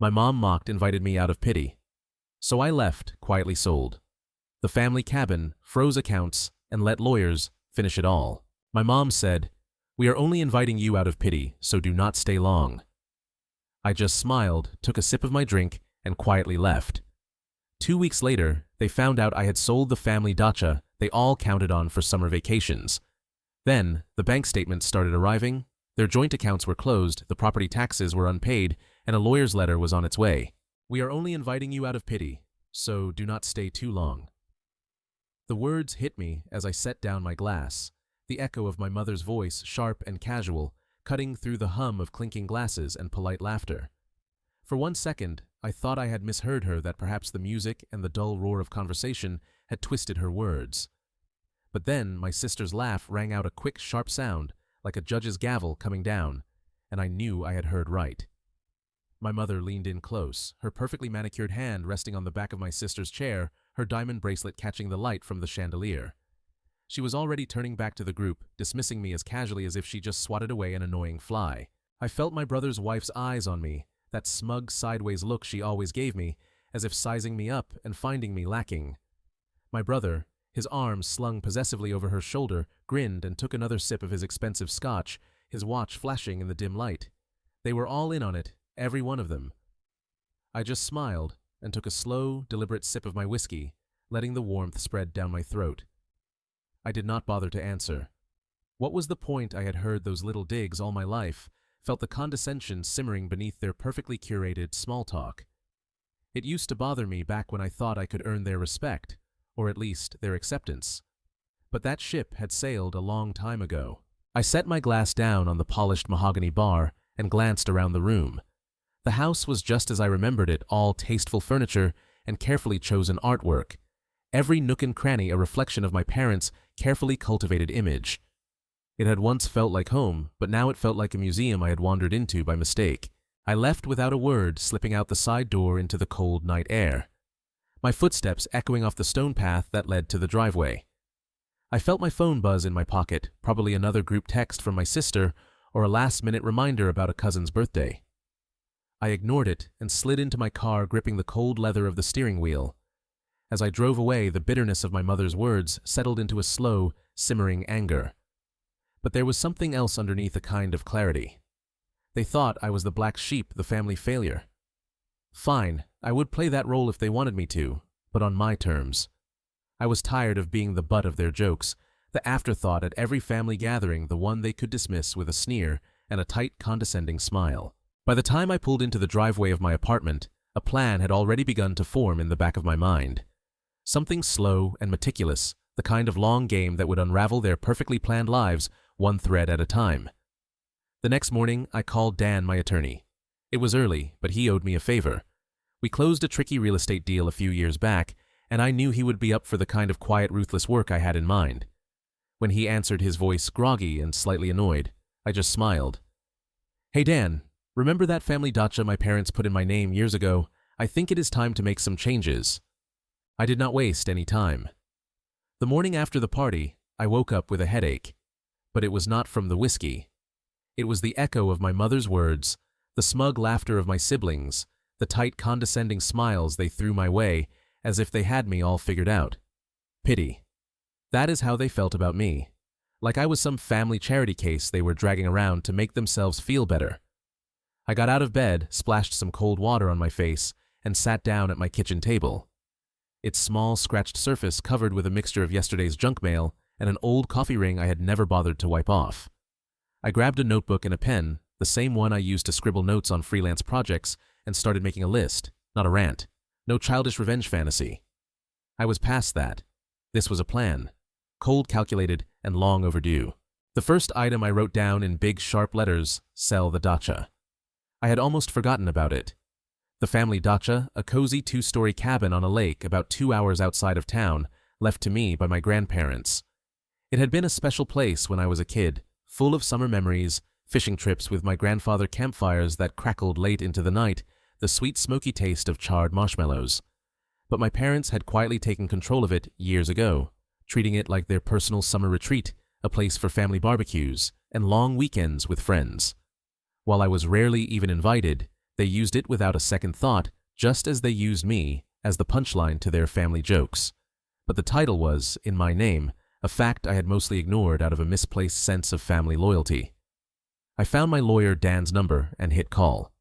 My mom mocked invited me out of pity. So I left, quietly sold. The family cabin, froze accounts, and let lawyers finish it all. My mom said, "We are only inviting you out of pity, so do not stay long." I just smiled, took a sip of my drink, and quietly left. 2 weeks later, they found out I had sold the family dacha they all counted on for summer vacations. Then, the bank statements started arriving, their joint accounts were closed, the property taxes were unpaid, and a lawyer's letter was on its way. "We are only inviting you out of pity, so do not stay too long." The words hit me as I set down my glass, the echo of my mother's voice, sharp and casual, cutting through the hum of clinking glasses and polite laughter. For 1 second, I thought I had misheard her, that perhaps the music and the dull roar of conversation had twisted her words. But then my sister's laugh rang out, a quick, sharp sound, like a judge's gavel coming down, and I knew I had heard right. My mother leaned in close, her perfectly manicured hand resting on the back of my sister's chair, her diamond bracelet catching the light from the chandelier. She was already turning back to the group, dismissing me as casually as if she just swatted away an annoying fly. I felt my brother's wife's eyes on me, that smug sideways look she always gave me, as if sizing me up and finding me lacking. My brother, his arms slung possessively over her shoulder, grinned and took another sip of his expensive scotch, his watch flashing in the dim light. They were all in on it, every one of them. I just smiled and took a slow, deliberate sip of my whiskey, letting the warmth spread down my throat. I did not bother to answer. What was the point? I had heard those little digs all my life, felt the condescension simmering beneath their perfectly curated small talk. It used to bother me back when I thought I could earn their respect, or at least their acceptance. But that ship had sailed a long time ago. I set my glass down on the polished mahogany bar and glanced around the room. The house was just as I remembered it, all tasteful furniture and carefully chosen artwork. Every nook and cranny a reflection of my parents' carefully cultivated image. It had once felt like home, but now it felt like a museum I had wandered into by mistake. I left without a word, slipping out the side door into the cold night air, my footsteps echoing off the stone path that led to the driveway. I felt my phone buzz in my pocket, probably another group text from my sister or a last-minute reminder about a cousin's birthday. I ignored it and slid into my car, gripping the cold leather of the steering wheel. As I drove away, the bitterness of my mother's words settled into a slow, simmering anger. But there was something else underneath, a kind of clarity. They thought I was the black sheep, the family failure. Fine, I would play that role if they wanted me to, but on my terms. I was tired of being the butt of their jokes, the afterthought at every family gathering, the one they could dismiss with a sneer and a tight, condescending smile. By the time I pulled into the driveway of my apartment, a plan had already begun to form in the back of my mind. Something slow and meticulous, the kind of long game that would unravel their perfectly planned lives one thread at a time. The next morning, I called Dan, my attorney. It was early, but he owed me a favor. We closed a tricky real estate deal a few years back, and I knew he would be up for the kind of quiet, ruthless work I had in mind. When he answered, his voice groggy and slightly annoyed, I just smiled. "Hey Dan, remember that family dacha my parents put in my name years ago? I think it is time to make some changes." I did not waste any time. The morning after the party, I woke up with a headache. But it was not from the whiskey. It was the echo of my mother's words, the smug laughter of my siblings, the tight, condescending smiles they threw my way, as if they had me all figured out. Pity. That is how they felt about me. Like I was some family charity case they were dragging around to make themselves feel better. I got out of bed, splashed some cold water on my face, and sat down at my kitchen table. Its small, scratched surface covered with a mixture of yesterday's junk mail and an old coffee ring I had never bothered to wipe off. I grabbed a notebook and a pen, the same one I used to scribble notes on freelance projects, and started making a list, not a rant. No childish revenge fantasy. I was past that. This was a plan. Cold, calculated, and long overdue. The first item I wrote down in big, sharp letters: sell the dacha. I had almost forgotten about it. The family dacha, a cozy 2-story cabin on a lake about 2 hours outside of town, left to me by my grandparents. It had been a special place when I was a kid, full of summer memories, fishing trips with my grandfather, campfires that crackled late into the night, the sweet smoky taste of charred marshmallows. But my parents had quietly taken control of it years ago, treating it like their personal summer retreat, a place for family barbecues and long weekends with friends. While I was rarely even invited, They used it without a second thought, just as they used me as the punchline to their family jokes. But the title was, in my name, a fact I had mostly ignored out of a misplaced sense of family loyalty. I found my lawyer Dan's number and hit call.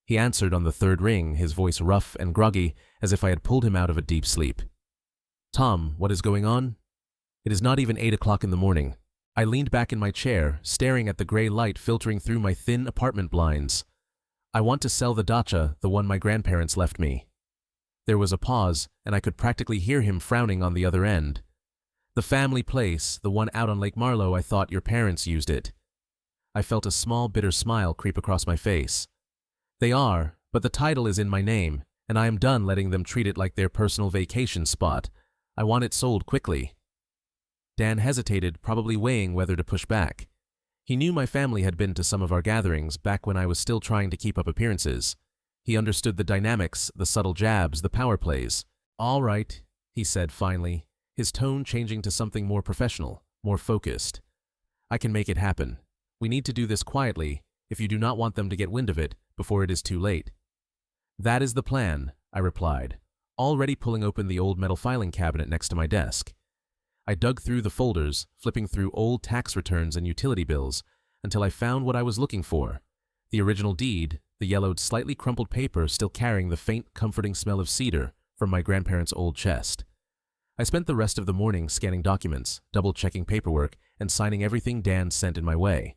He answered on the third ring, his voice rough and groggy, as if I had pulled him out of a deep sleep. "Tom, what is going on?" It is not even 8 o'clock in the morning. I leaned back in my chair, staring at the gray light filtering through my thin apartment blinds. "I want to sell the dacha, the one my grandparents left me." There was a pause, and I could practically hear him frowning on the other end. "The family place, the one out on Lake Marlowe, I thought your parents used it." I felt a small bitter smile creep across my face. "They are, but the title is in my name, and I am done letting them treat it like their personal vacation spot. I want it sold quickly." Dan hesitated, probably weighing whether to push back. He knew my family had been to some of our gatherings back when I was still trying to keep up appearances. He understood the dynamics, the subtle jabs, the power plays. "All right," he said finally, his tone changing to something more professional, more focused. "I can make it happen. We need to do this quietly, if you do not want them to get wind of it before it is too late." "That is the plan," I replied, already pulling open the old metal filing cabinet next to my desk. I dug through the folders, flipping through old tax returns and utility bills, until I found what I was looking for. The original deed, the yellowed, slightly crumpled paper still carrying the faint, comforting smell of cedar from my grandparents' old chest. I spent the rest of the morning scanning documents, double-checking paperwork, and signing everything Dan sent in my way.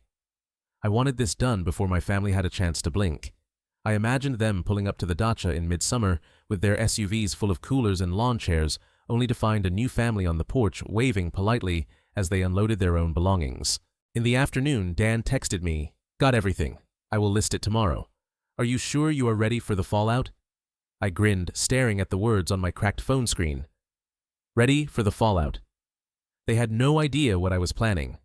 I wanted this done before my family had a chance to blink. I imagined them pulling up to the dacha in midsummer with their SUVs full of coolers and lawn chairs, only to find a new family on the porch waving politely as they unloaded their own belongings. In the afternoon, Dan texted me, "Got everything. I will list it tomorrow. Are you sure you are ready for the fallout?" I grinned, staring at the words on my cracked phone screen. Ready for the fallout. They had no idea what I was planning.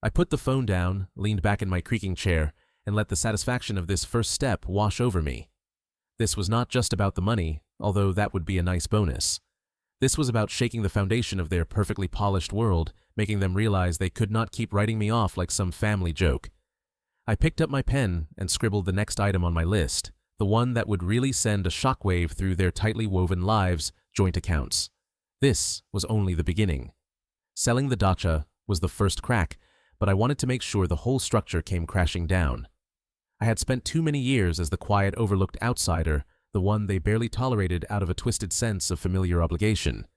I put the phone down, leaned back in my creaking chair, and let the satisfaction of this first step wash over me. This was not just about the money, although that would be a nice bonus. This was about shaking the foundation of their perfectly polished world, making them realize they could not keep writing me off like some family joke. I picked up my pen and scribbled the next item on my list, the one that would really send a shockwave through their tightly woven lives, joint accounts. This was only the beginning. Selling the dacha was the first crack, but I wanted to make sure the whole structure came crashing down. I had spent too many years as the quiet, overlooked outsider, the one they barely tolerated out of a twisted sense of familiar obligation.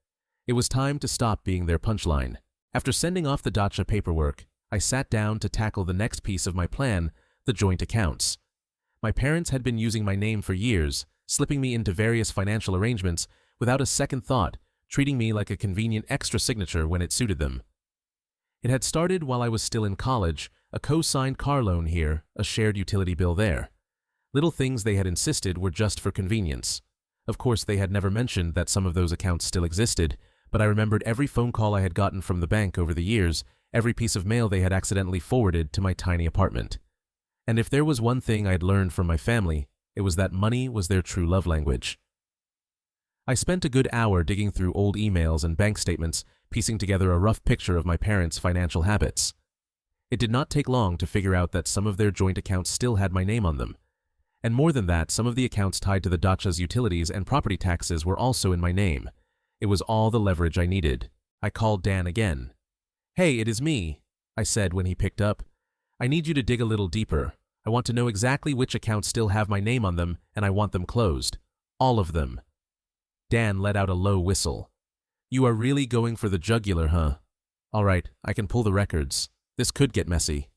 It was time to stop being their punchline. After sending off the dacha paperwork, I sat down to tackle the next piece of my plan, the joint accounts. My parents had been using my name for years, slipping me into various financial arrangements without a second thought, treating me like a convenient extra signature when it suited them. It had started while I was still in college, a co-signed car loan here, a shared utility bill there. Little things they had insisted were just for convenience. Of course, they had never mentioned that some of those accounts still existed, but I remembered every phone call I had gotten from the bank over the years, every piece of mail they had accidentally forwarded to my tiny apartment. And if there was one thing I had learned from my family, it was that money was their true love language. I spent a good hour digging through old emails and bank statements, piecing together a rough picture of my parents' financial habits. It did not take long to figure out that some of their joint accounts still had my name on them. And more than that, some of the accounts tied to the dacha's utilities and property taxes were also in my name. It was all the leverage I needed. I called Dan again. "Hey, it is me," I said when he picked up. "I need you to dig a little deeper. I want to know exactly which accounts still have my name on them, and I want them closed. All of them." Dan let out a low whistle. "You are really going for the jugular, huh? All right, I can pull the records. This could get messy."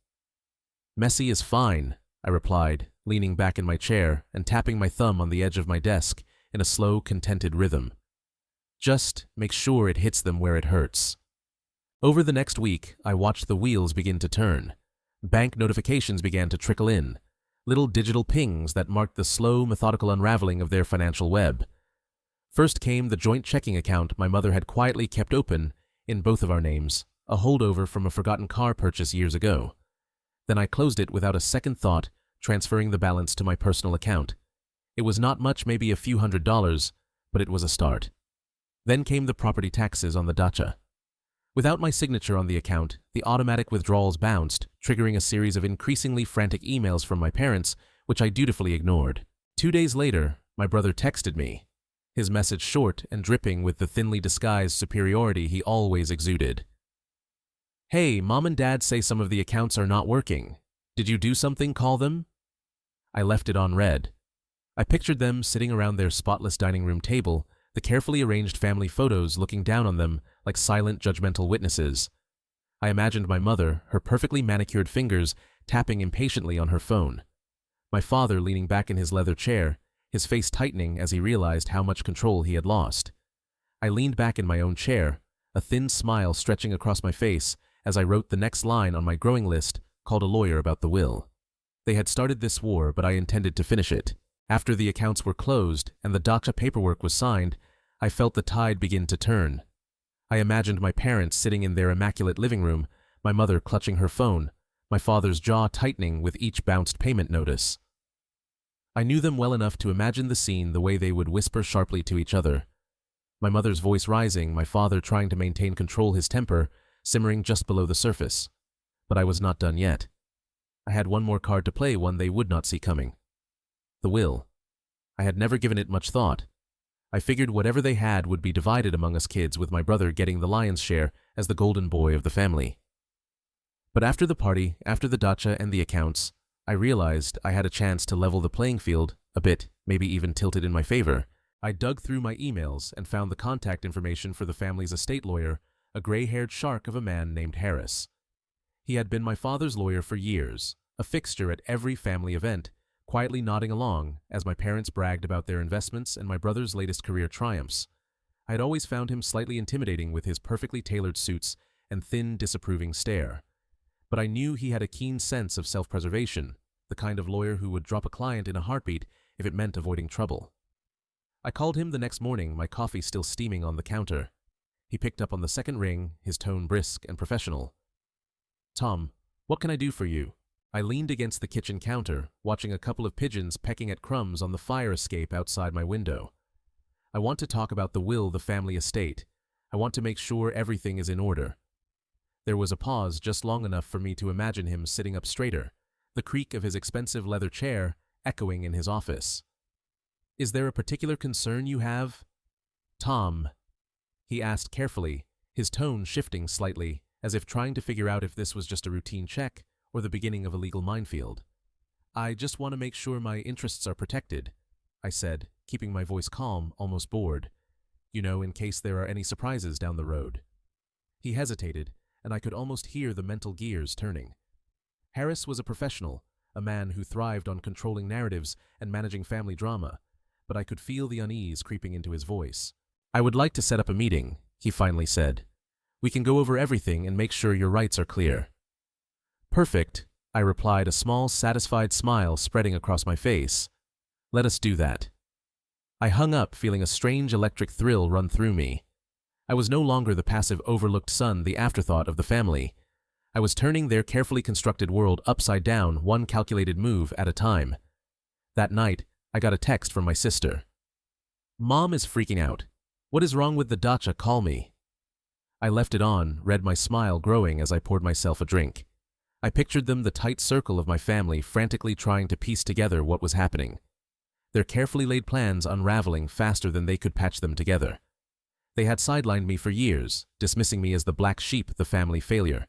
"Messy is fine," I replied, leaning back in my chair and tapping my thumb on the edge of my desk in a slow, contented rhythm. "Just make sure it hits them where it hurts." Over the next week, I watched the wheels begin to turn. Bank notifications began to trickle in, little digital pings that marked the slow, methodical unraveling of their financial web. First came the joint checking account my mother had quietly kept open, in both of our names, a holdover from a forgotten car purchase years ago. Then I closed it without a second thought, transferring the balance to my personal account. It was not much, maybe a few $100s, but it was a start. Then came the property taxes on the dacha. Without my signature on the account, the automatic withdrawals bounced, triggering a series of increasingly frantic emails from my parents, which I dutifully ignored. 2 days later, my brother texted me, his message short and dripping with the thinly disguised superiority he always exuded. "Hey, Mom and Dad say some of the accounts are not working. Did you do something, call them?" I left it on read. I pictured them sitting around their spotless dining room table, the carefully arranged family photos looking down on them like silent judgmental witnesses. I imagined my mother, her perfectly manicured fingers, tapping impatiently on her phone. My father leaning back in his leather chair, his face tightening as he realized how much control he had lost. I leaned back in my own chair, a thin smile stretching across my face as I wrote the next line on my growing list, called a lawyer about the will. They had started this war, but I intended to finish it. After the accounts were closed and the dacha paperwork was signed, I felt the tide begin to turn. I imagined my parents sitting in their immaculate living room, my mother clutching her phone, my father's jaw tightening with each bounced payment notice. I knew them well enough to imagine the scene the way they would whisper sharply to each other. My mother's voice rising, my father trying to maintain control, his temper simmering just below the surface. But I was not done yet. I had one more card to play, one they would not see coming. The will. I had never given it much thought. I figured whatever they had would be divided among us kids, with my brother getting the lion's share as the golden boy of the family. But after the party, after the dacha and the accounts, I realized I had a chance to level the playing field a bit, maybe even tilt it in my favor. I dug through my emails and found the contact information for the family's estate lawyer, a gray-haired shark of a man named Harris. He had been my father's lawyer for years, a fixture at every family event, quietly nodding along as my parents bragged about their investments and my brother's latest career triumphs. I had always found him slightly intimidating with his perfectly tailored suits and thin, disapproving stare. But I knew he had a keen sense of self-preservation, the kind of lawyer who would drop a client in a heartbeat if it meant avoiding trouble. I called him the next morning, my coffee still steaming on the counter. He picked up on the second ring, his tone brisk and professional. "Tom, what can I do for you?" I leaned against the kitchen counter, watching a couple of pigeons pecking at crumbs on the fire escape outside my window. "I want to talk about the will, the family estate. I want to make sure everything is in order." There was a pause just long enough for me to imagine him sitting up straighter, the creak of his expensive leather chair echoing in his office. "Is there a particular concern you have?" "Tom," he asked carefully, his tone shifting slightly, as if trying to figure out if this was just a routine check or the beginning of a legal minefield. "I just want to make sure my interests are protected," I said, keeping my voice calm, almost bored. "You know, in case there are any surprises down the road." He hesitated, and I could almost hear the mental gears turning. Harris was a professional, a man who thrived on controlling narratives and managing family drama, but I could feel the unease creeping into his voice. "I would like to set up a meeting," he finally said. "We can go over everything and make sure your rights are clear." "Perfect," I replied, a small, satisfied smile spreading across my face. "Let us do that." I hung up, feeling a strange electric thrill run through me. I was no longer the passive, overlooked son, the afterthought of the family. I was turning their carefully constructed world upside down, one calculated move at a time. That night, I got a text from my sister. "Mom is freaking out. What is wrong with the dacha? Call me." I left it on, read, my smile growing as I poured myself a drink. I pictured them, the tight circle of my family, frantically trying to piece together what was happening. Their carefully laid plans unraveling faster than they could patch them together. They had sidelined me for years, dismissing me as the black sheep, the family failure.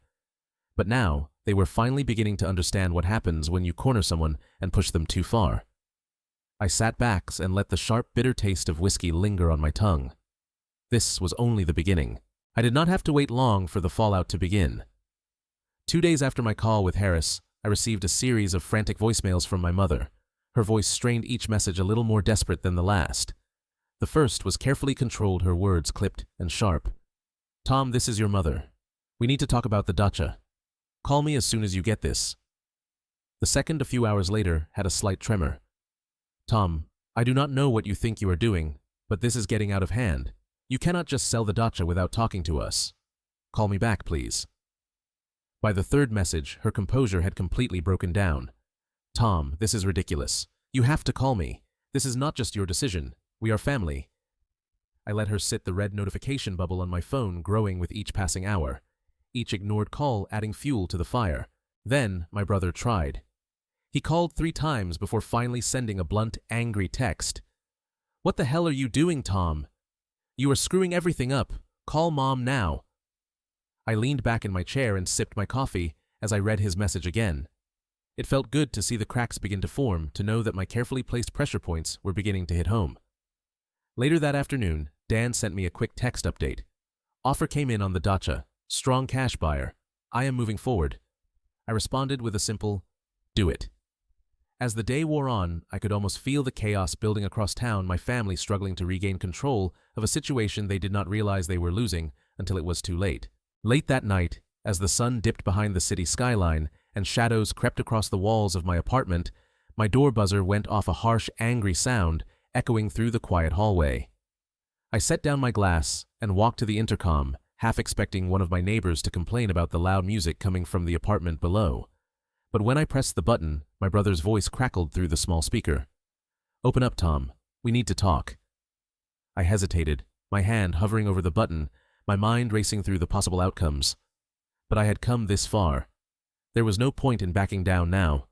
But now, they were finally beginning to understand what happens when you corner someone and push them too far. I sat back and let the sharp, bitter taste of whiskey linger on my tongue. This was only the beginning. I did not have to wait long for the fallout to begin. 2 days after my call with Harris, I received a series of frantic voicemails from my mother. Her voice strained, each message a little more desperate than the last. The first was carefully controlled, her words clipped and sharp. "Tom, this is your mother. We need to talk about the dacha. Call me as soon as you get this." The second, a few hours later, had a slight tremor. "Tom, I do not know what you think you are doing, but this is getting out of hand. You cannot just sell the dacha without talking to us. Call me back, please." By the third message, her composure had completely broken down. "Tom, this is ridiculous. You have to call me. This is not just your decision. We are family." I let her sit, the red notification bubble on my phone growing with each passing hour, each ignored call adding fuel to the fire. Then my brother tried. He called 3 times before finally sending a blunt, angry text. "What the hell are you doing, Tom? You are screwing everything up. Call Mom now." I leaned back in my chair and sipped my coffee as I read his message again. It felt good to see the cracks begin to form, to know that my carefully placed pressure points were beginning to hit home. Later that afternoon, Dan sent me a quick text update. "Offer came in on the dacha. Strong cash buyer. I am moving forward." I responded with a simple, "Do it." As the day wore on, I could almost feel the chaos building across town, my family struggling to regain control of a situation they did not realize they were losing until it was too late. Late that night, as the sun dipped behind the city skyline and shadows crept across the walls of my apartment, my door buzzer went off, a harsh, angry sound echoing through the quiet hallway. I set down my glass and walked to the intercom, half expecting one of my neighbors to complain about the loud music coming from the apartment below. But when I pressed the button, my brother's voice crackled through the small speaker. "Open up, Tom. We need to talk." I hesitated, my hand hovering over the button, my mind racing through the possible outcomes. But I had come this far. There was no point in backing down now.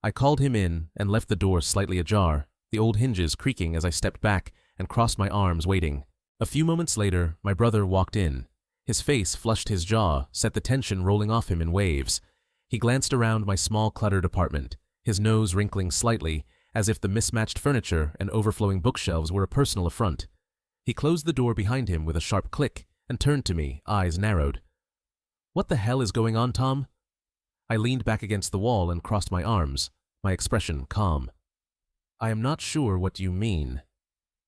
I called him in and left the door slightly ajar, the old hinges creaking as I stepped back and crossed my arms waiting. A few moments later, my brother walked in. His face flushed, his jaw set the tension rolling off him in waves. He glanced around my small, cluttered apartment, his nose wrinkling slightly, as if the mismatched furniture and overflowing bookshelves were a personal affront. He closed the door behind him with a sharp click and turned to me, eyes narrowed. "What the hell is going on, Tom?" I leaned back against the wall and crossed my arms, my expression calm. "I am not sure what you mean."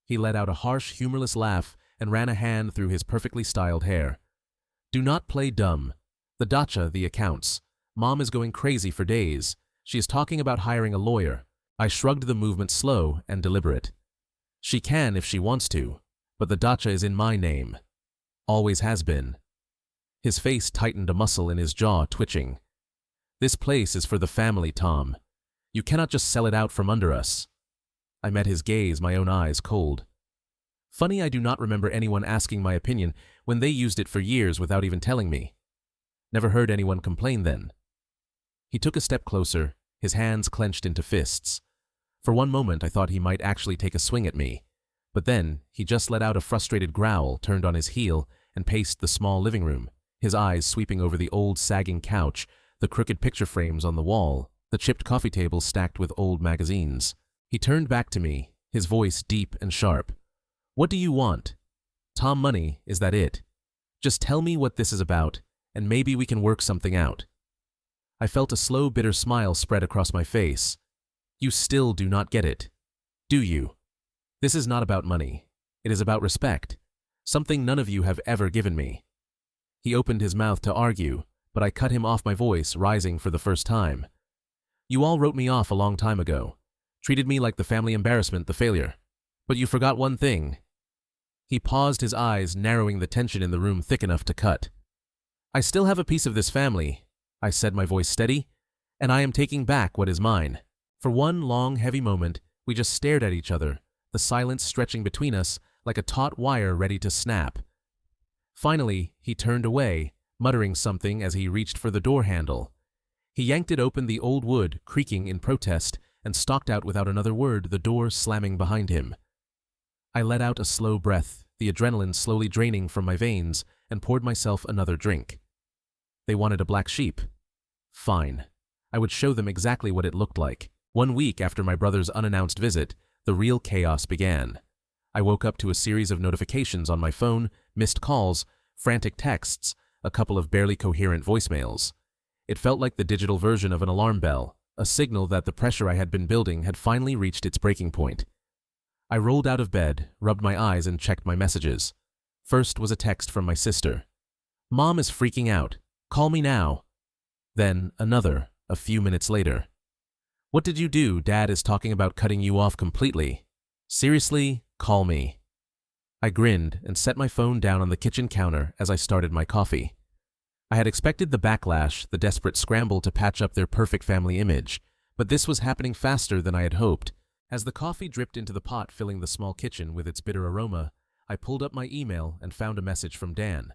He let out a harsh, humorless laugh and ran a hand through his perfectly styled hair. "Do not play dumb. The dacha, the accounts. Mom is going crazy for days. She is talking about hiring a lawyer." I shrugged, the movement slow and deliberate. "She can if she wants to, but the dacha is in my name. Always has been." His face tightened, a muscle in his jaw twitching. "This place is for the family, Tom. You cannot just sell it out from under us." I met his gaze, my own eyes cold. Funny, I do not remember anyone asking my opinion when they used it for years without even telling me. Never heard anyone complain then. He took a step closer, his hands clenched into fists. For one moment I thought he might actually take a swing at me, but then he just let out a frustrated growl, turned on his heel, and paced the small living room, his eyes sweeping over the old sagging couch, the crooked picture frames on the wall, the chipped coffee table stacked with old magazines. He turned back to me, his voice deep and sharp. "What do you want? Tom money, is that it? Just tell me what this is about, and maybe we can work something out." I felt a slow, bitter smile spread across my face. "You still do not get it, do you? This is not about money. It is about respect, something none of you have ever given me." He opened his mouth to argue, but I cut him off, my voice rising for the first time. "You all wrote me off a long time ago, treated me like the family embarrassment, the failure. But you forgot one thing." He paused, his eyes narrowing, the tension in the room thick enough to cut. "I still have a piece of this family," I said, my voice steady, "and I am taking back what is mine." For one long, heavy moment, we just stared at each other, the silence stretching between us like a taut wire ready to snap. Finally, he turned away, muttering something as he reached for the door handle. He yanked it open, the old wood creaking in protest, and stalked out without another word, the door slamming behind him. I let out a slow breath, the adrenaline slowly draining from my veins, and poured myself another drink. They wanted a black sheep. Fine. I would show them exactly what it looked like. 1 week after my brother's unannounced visit, the real chaos began. I woke up to a series of notifications on my phone, missed calls, frantic texts, a couple of barely coherent voicemails. It felt like the digital version of an alarm bell, a signal that the pressure I had been building had finally reached its breaking point. I rolled out of bed, rubbed my eyes, and checked my messages. First was a text from my sister. "Mom is freaking out. Call me now." Then another, a few minutes later. "What did you do? Dad is talking about cutting you off completely. Seriously, call me." I grinned and set my phone down on the kitchen counter as I started my coffee. I had expected the backlash, the desperate scramble to patch up their perfect family image, but this was happening faster than I had hoped. As the coffee dripped into the pot filling the small kitchen with its bitter aroma, I pulled up my email and found a message from Dan.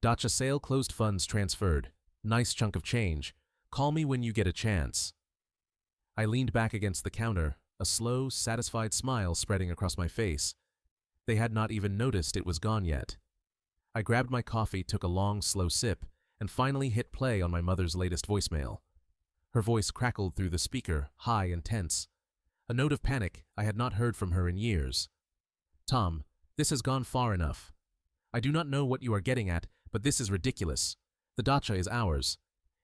"Dacha sale closed, funds transferred. Nice chunk of change. Call me when you get a chance." I leaned back against the counter, a slow, satisfied smile spreading across my face. They had not even noticed it was gone yet. I grabbed my coffee, took a long, slow sip, and finally hit play on my mother's latest voicemail. Her voice crackled through the speaker, high and tense. A note of panic I had not heard from her in years. "Tom, this has gone far enough. I do not know what you are getting at, but this is ridiculous. The dacha is ours.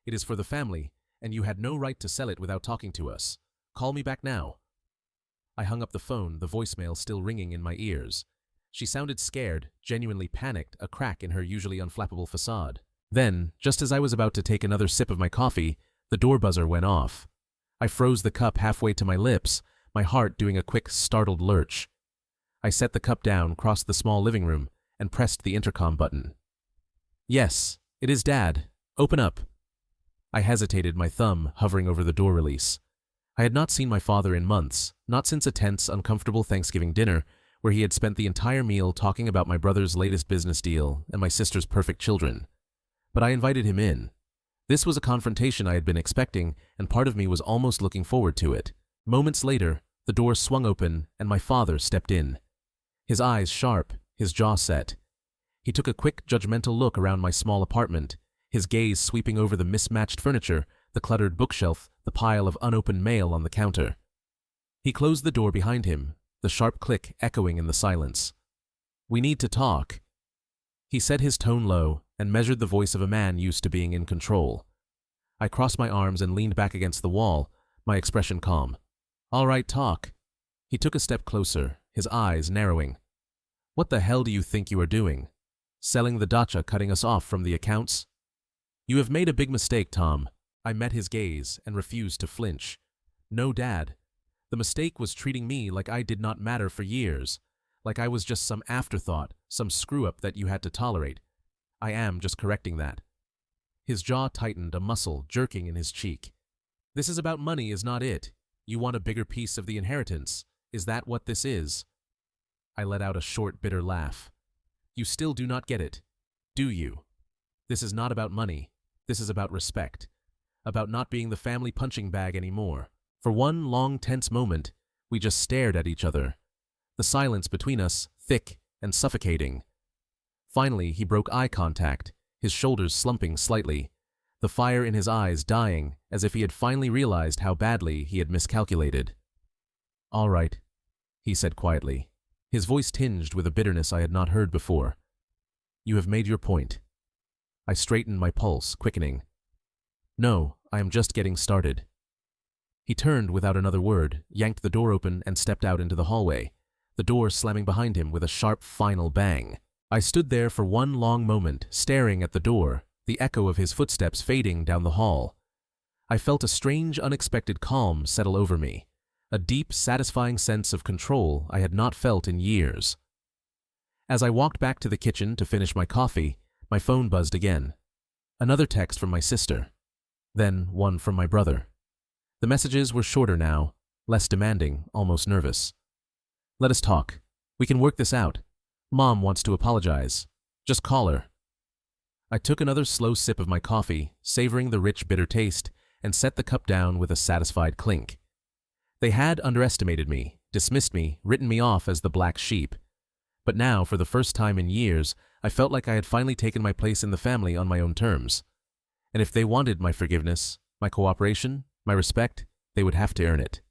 It is for the family, and you had no right to sell it without talking to us. Call me back now." I hung up the phone, the voicemail still ringing in my ears. She sounded scared, genuinely panicked, a crack in her usually unflappable facade. Then, just as I was about to take another sip of my coffee, the door buzzer went off. I froze the cup halfway to my lips, my heart doing a quick, startled lurch. I set the cup down, crossed the small living room, and pressed the intercom button. "Yes, it is Dad. Open up." I hesitated, my thumb hovering over the door release. I had not seen my father in months, not since a tense, uncomfortable Thanksgiving dinner where he had spent the entire meal talking about my brother's latest business deal and my sister's perfect children. But I invited him in. This was a confrontation I had been expecting, and part of me was almost looking forward to it. Moments later, the door swung open and my father stepped in. His eyes sharp, his jaw set. He took a quick, judgmental look around my small apartment, his gaze sweeping over the mismatched furniture, the cluttered bookshelf, the pile of unopened mail on the counter. He closed the door behind him, the sharp click echoing in the silence. "We need to talk." He set his tone low and measured the voice of a man used to being in control. I crossed my arms and leaned back against the wall, my expression calm. "All right, talk." He took a step closer, his eyes narrowing. "What the hell do you think you are doing? Selling the dacha, cutting us off from the accounts? You have made a big mistake, Tom." I met his gaze and refused to flinch. "No, Dad. The mistake was treating me like I did not matter for years, like I was just some afterthought, some screw-up that you had to tolerate. I am just correcting that." His jaw tightened, a muscle jerking in his cheek. "This is about money, is not it? You want a bigger piece of the inheritance. Is that what this is?" I let out a short, bitter laugh. "You still do not get it, do you? This is not about money. This is about respect. About not being the family punching bag anymore." For one long, tense moment, we just stared at each other. The silence between us, thick and suffocating. Finally, he broke eye contact, his shoulders slumping slightly, the fire in his eyes dying, as if he had finally realized how badly he had miscalculated. "All right," he said quietly, his voice tinged with a bitterness I had not heard before. "You have made your point." I straightened, my pulse quickening. "No, I am just getting started." He turned without another word, yanked the door open, and stepped out into the hallway, the door slamming behind him with a sharp, final bang. I stood there for one long moment, staring at the door, the echo of his footsteps fading down the hall. I felt a strange, unexpected calm settle over me, a deep, satisfying sense of control I had not felt in years. As I walked back to the kitchen to finish my coffee, my phone buzzed again. Another text from my sister. Then one from my brother. The messages were shorter now, less demanding, almost nervous. "Let us talk. We can work this out. Mom wants to apologize. Just call her." I took another slow sip of my coffee, savoring the rich, bitter taste, and set the cup down with a satisfied clink. They had underestimated me, dismissed me, written me off as the black sheep. But now, for the first time in years, I felt like I had finally taken my place in the family on my own terms. And if they wanted my forgiveness, my cooperation, my respect, they would have to earn it.